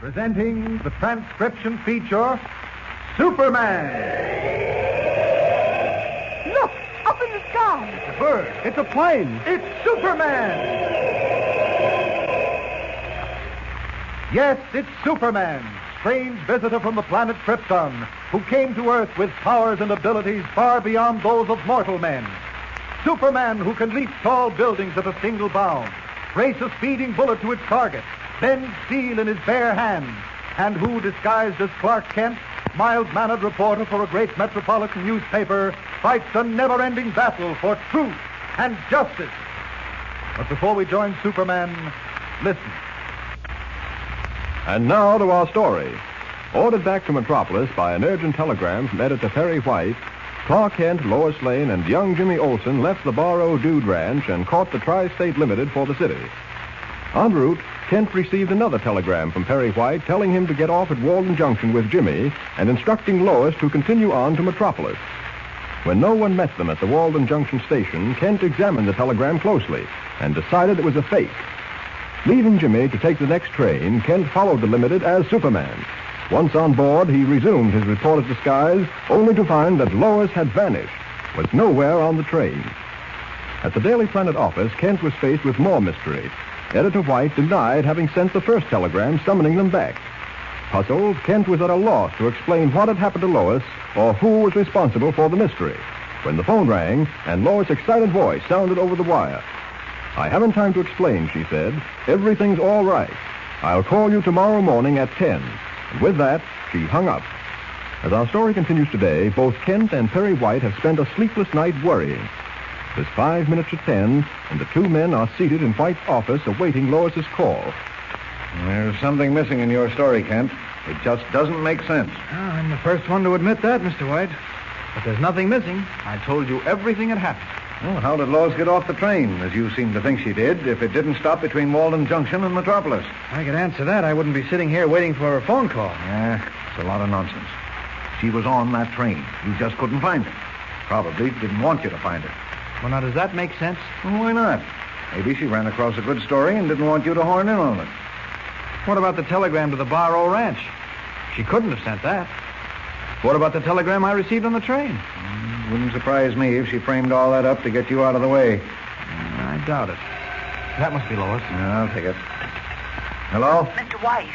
presenting the transcription feature, Superman. Look, up in the sky. It's a bird. It's a plane. It's Superman. Yes, it's Superman, strange visitor from the planet Krypton, who came to Earth with powers and abilities far beyond those of mortal men. Superman, who can leap tall buildings at a single bound, race a speeding bullet to its target, bend steel in his bare hands, and who, disguised as Clark Kent, mild-mannered reporter for a great metropolitan newspaper, fights a never-ending battle for truth and justice. But before we join Superman, listen. And now to our story. Ordered back to Metropolis by an urgent telegram from editor Perry White, Clark Kent, Lois Lane, and young Jimmy Olsen left the Barrow Dude Ranch and caught the Tri-State Limited for the city. En route, Kent received another telegram from Perry White telling him to get off at Walden Junction with Jimmy and instructing Lois to continue on to Metropolis. When no one met them at the Walden Junction station, Kent examined the telegram closely and decided it was a fake. Leaving Jimmy to take the next train, Kent followed the Limited as Superman. Once on board, he resumed his reporter's disguise, only to find that Lois had vanished, was nowhere on the train. At the Daily Planet office, Kent was faced with more mystery. Editor White denied having sent the first telegram summoning them back. Puzzled, Kent was at a loss to explain what had happened to Lois or who was responsible for the mystery, when the phone rang and Lois' excited voice sounded over the wire. "I haven't time to explain," she said. "Everything's all right. I'll call you tomorrow morning at 10. And with that, she hung up. As our story continues today, both Kent and Perry White have spent a sleepless night worrying. It's 5 minutes to 10, and the two men are seated in White's office awaiting Lois's call. There's something missing in your story, Kent. It just doesn't make sense. I'm the first one to admit that, Mr. White. But there's nothing missing. I told you everything had happened. Well, how did Lois get off the train, as you seem to think she did, if it didn't stop between Walden Junction and Metropolis? If I could answer that, I wouldn't be sitting here waiting for a phone call. Yeah, it's a lot of nonsense. She was on that train. You just couldn't find her. Probably didn't want you to find her. Well, now, does that make sense? Well, why not? Maybe she ran across a good story and didn't want you to horn in on it. What about the telegram to the Barrow Ranch? She couldn't have sent that. What about the telegram I received on the train? Wouldn't surprise me if she framed all that up to get you out of the way. I doubt it. That must be Lois. Yeah, I'll take it. Hello? Mr. White,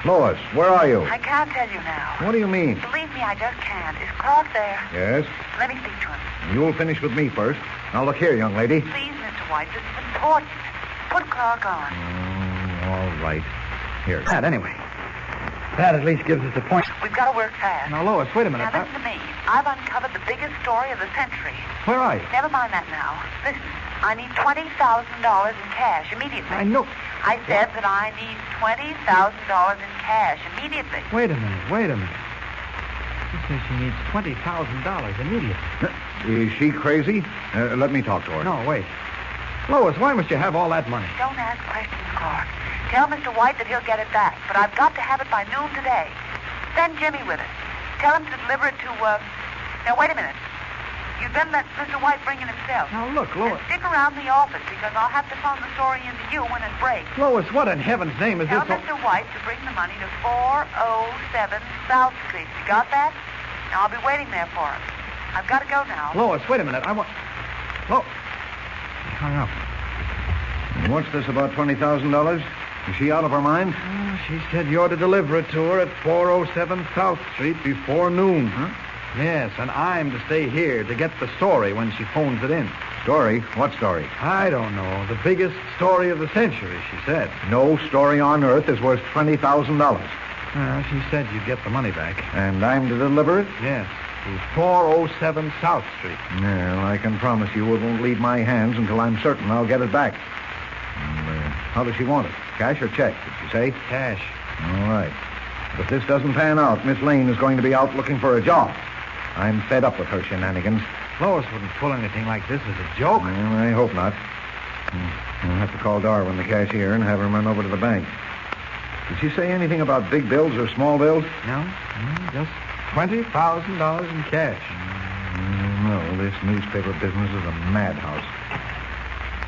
Lois, where are you? I can't tell you now. What do you mean? Believe me, I just can't. Is Clark there? Yes? Let me speak to him. You'll finish with me first. Now, look here, young lady. Please, Mr. White, this is important. Put Clark on. All right. Here. That, anyway. That at least gives us a point. We've got to work fast. Now, Lois, wait a minute. Now, listen to me. I've uncovered the biggest story of the century. Where are you? Never mind that now. Listen, I need $20,000 in cash immediately. I know. I said that I need $20,000 in cash immediately. Wait a minute. She says she needs $20,000 immediately. Is she crazy? Let me talk to her. No, wait. Lois, why must you have all that money? Don't ask questions, Clark. Tell Mr. White that he'll get it back, but I've got to have it by noon today. Send Jimmy with it. Tell him to deliver it to, Now, wait a minute. You'd better let Mr. White bring it himself. Now, look, Lois. And stick around the office, because I'll have to phone the story into you when it breaks. Lois, what in heaven's name is Tell this? Mr. White to bring the money to 407 South Street. You got that? Now, I'll be waiting there for him. I've got to go now. Lois, wait a minute. I want... Lois. She hung up. And what's this about $20,000? Is she out of her mind? She said you're to deliver it to her at 407 South Street before noon. Huh? Yes, and I'm to stay here to get the story when she phones it in. Story? What story? I don't know. The biggest story of the century, she said. No story on earth is worth $20,000. She said you'd get the money back. And I'm to deliver it? Yes, to 407 South Street. Well, I can promise you it won't leave my hands until I'm certain I'll get it back. How does she want it? Cash or check, did she say? Cash. All right. But if this doesn't pan out, Miss Lane is going to be out looking for a job. I'm fed up with her shenanigans. Lois wouldn't pull anything like this as a joke. Well, I hope not. I'll have to call Darwin, the cashier, and have him run over to the bank. Did she say anything about big bills or small bills? No, just $20,000 in cash. No, this newspaper business is a madhouse.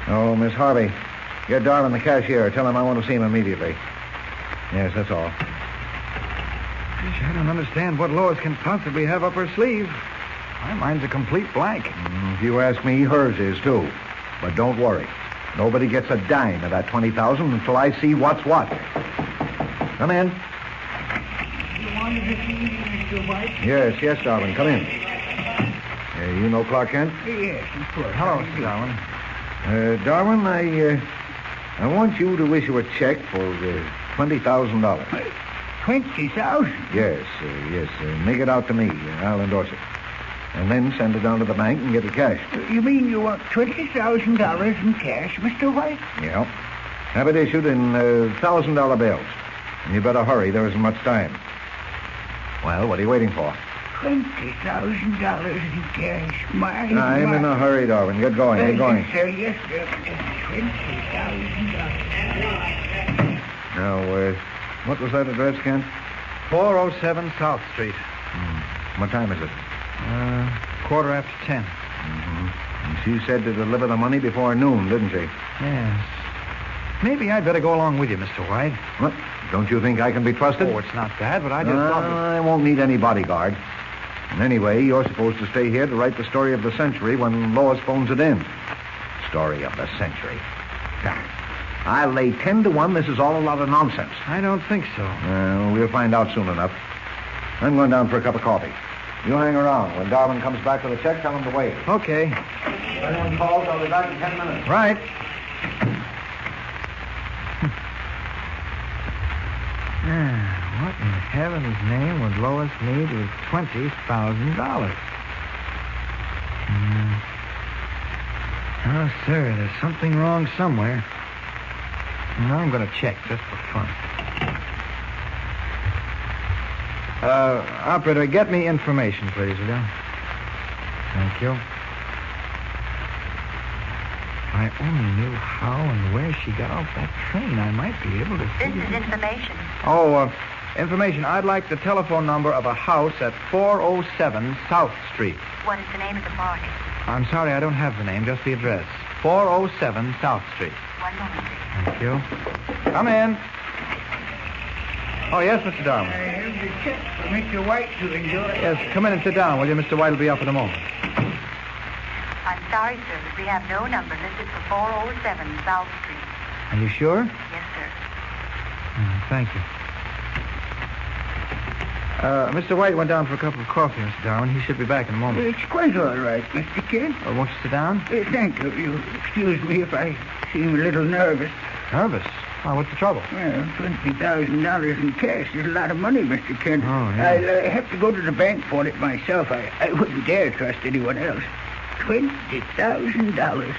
Oh, Miss Harvey, get Darwin, the cashier. Tell him I want to see him immediately. Yes, that's all. Gosh, I don't understand what Lois can possibly have up her sleeve. My mind's a complete blank. If you ask me, hers is, too. But don't worry. Nobody gets a dime of that $20,000 until I see what's what. Come in. You wanted to see me, Mr. White? Yes, Darwin. Come in. You know Clark Kent? Yes, of course. Hello, Mr. Darwin. Darwin, I want you to issue a check for $20,000. 20,000? Yes. Make it out to me. I'll endorse it. And then send it down to the bank and get it cashed. You mean you want $20,000 in cash, Mr. White? Yeah. Have it issued in $1,000 bills. And you better hurry. There isn't much time. Well, what are you waiting for? $20,000 in cash. I'm in a hurry, Darwin. Get going. Thank Get going. you, sir. Yes, sir. $20,000. Now, what was that address, Kent? 407 South Street. What time is it? 10:15. And she said to deliver the money before noon, didn't she? Yes. Maybe I'd better go along with you, Mr. White. What? Don't you think I can be trusted? Oh, it's not that, but I just thought... I won't need any bodyguard. And anyway, you're supposed to stay here to write the story of the century when Lois phones it in. Story of the century. I'll lay 10 to 1 this is all a lot of nonsense. I don't think so. We'll find out soon enough. I'm going down for a cup of coffee. You hang around. When Darwin comes back with a check, tell him to wait. Okay. If anyone calls, I'll be back in 10 minutes. Right. What in heaven's name would Lois need with $20,000? Oh, sir, there's something wrong somewhere. I'm going to check just for fun. Operator, get me information, please, will you? Thank you. If I only knew how and where she got off that train, I might be able to This figure... is information. Oh, information. I'd like the telephone number of a house at 407 South Street. What is the name of the party? I'm sorry, I don't have the name, just the address. 407 South Street. One moment, please. Thank you. Come in. Oh, yes, Mr. Darwin. I have the check for Mr. White to enjoy. Yes, come in and sit down, will you? Mr. White will be up in a moment. I'm sorry, sir, but we have no number listed for 407 South Street. Are you sure? Yes, sir. Thank you. Mr. White went down for a cup of coffee, Mr. Darwin. He should be back in a moment. It's quite all right, Mr. Kent. Won't you sit down? Thank you. You excuse me if I seem a little nervous. Nervous? Oh, what's the trouble? Well, $20,000 in cash is a lot of money, Mr. Kent. Oh, yeah. I'll have to go to the bank for it myself. I wouldn't dare trust anyone else. $20,000.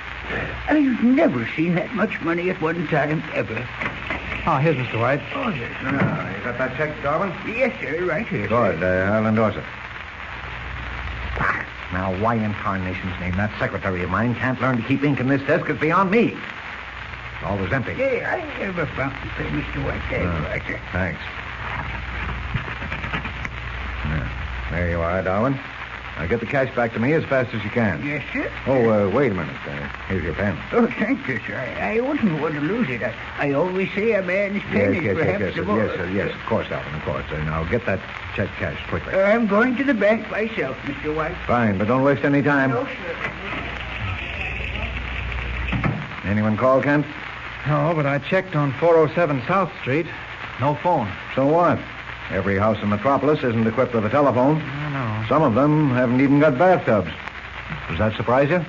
I've never seen that much money at one time, ever. Oh, here's Mr. White. Oh, yes. You got that check, Darwin? Yes, sir, right here. Good. I'll endorse it. Now, why in tarnation's name that secretary of mine can't learn to keep ink in this desk is beyond me. It's always empty. Yeah, I have a fountain for Mr. White. There you are, sir. Thanks. There you are, Darwin. Now get the cash back to me as fast as you can. Yes, sir. Oh, wait a minute. Here's your pen. Oh, thank you, sir. I wouldn't want to lose it. I always say a man's pen is perhaps the most... Yes, of course, Alvin, of course. Now get that check cashed quickly. I'm going to the bank myself, Mr. White. Fine, but don't waste any time. No, sir. Anyone call, Kent? No, but I checked on 407 South Street. No phone. So what? Every house in Metropolis isn't equipped with a telephone. I know. Some of them haven't even got bathtubs. Does that surprise you?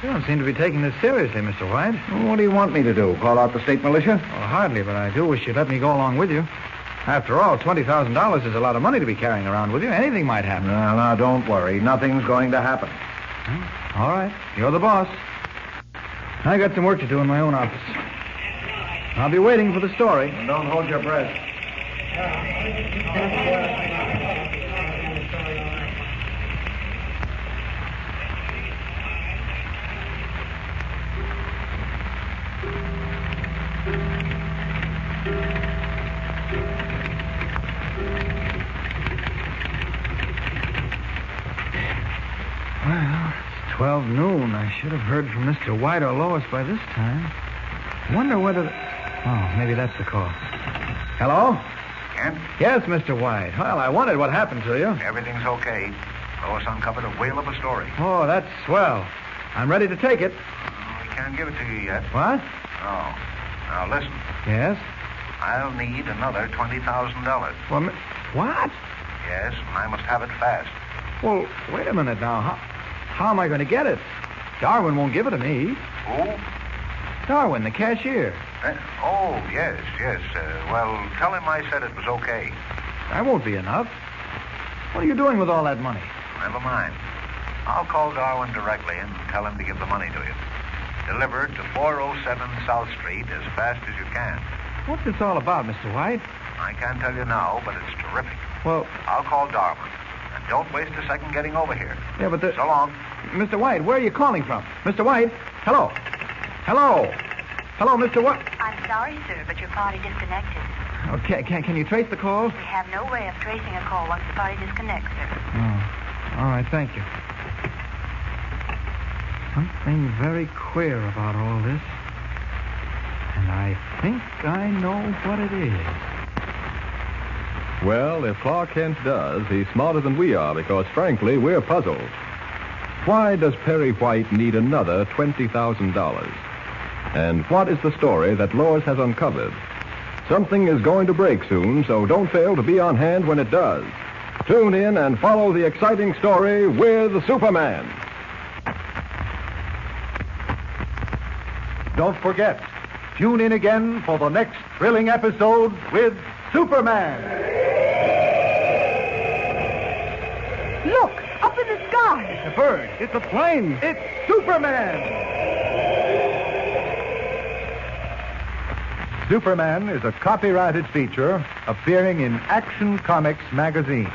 You don't seem to be taking this seriously, Mr. White. Well, what do you want me to do? Call out the state militia? Well, hardly, but I do wish you'd let me go along with you. After all, $20,000 is a lot of money to be carrying around with you. Anything might happen. No, don't worry. Nothing's going to happen. All right. You're the boss. I got some work to do in my own office. I'll be waiting for the story. And don't hold your breath. Well, it's 12 noon. I should have heard from Mr. White or Lois by this time. Wonder whether... Oh, maybe that's the call. Hello? Kent? Yes, Mr. White. Well, I wondered what happened to you. Everything's okay. Lois uncovered a whale of a story. Oh, that's swell. I'm ready to take it. We can't give it to you yet. What? No. Now, listen. Yes? I'll need another $20,000. Well, what? Yes, and I must have it fast. Well, wait a minute now. How am I going to get it? Darwin won't give it to me. Who? Darwin, the cashier. Oh, yes. Well, tell him I said it was okay. That won't be enough. What are you doing with all that money? Never mind. I'll call Darwin directly and tell him to give the money to you. Deliver it to 407 South Street as fast as you can. What's this all about, Mr. White? I can't tell you now, but it's terrific. Well... I'll call Darwin. And don't waste a second getting over here. Yeah, but So long. Mr. White, where are you calling from? Mr. White? Hello? Hello? Hello, Mr. White? I'm sorry, sir, but your party disconnected. Okay, can you trace the call? We have no way of tracing a call once the party disconnects, sir. Oh, all right, thank you. Something very queer about all this. And I think I know what it is. Well, if Clark Kent does, he's smarter than we are because, frankly, we're puzzled. Why does Perry White need another $20,000? And what is the story that Lois has uncovered? Something is going to break soon, so don't fail to be on hand when it does. Tune in and follow the exciting story with Superman. Don't forget, tune in again for the next thrilling episode with Superman. Look, up in the sky. It's a bird. It's a plane. It's Superman! Superman is a copyrighted feature appearing in Action Comics magazine.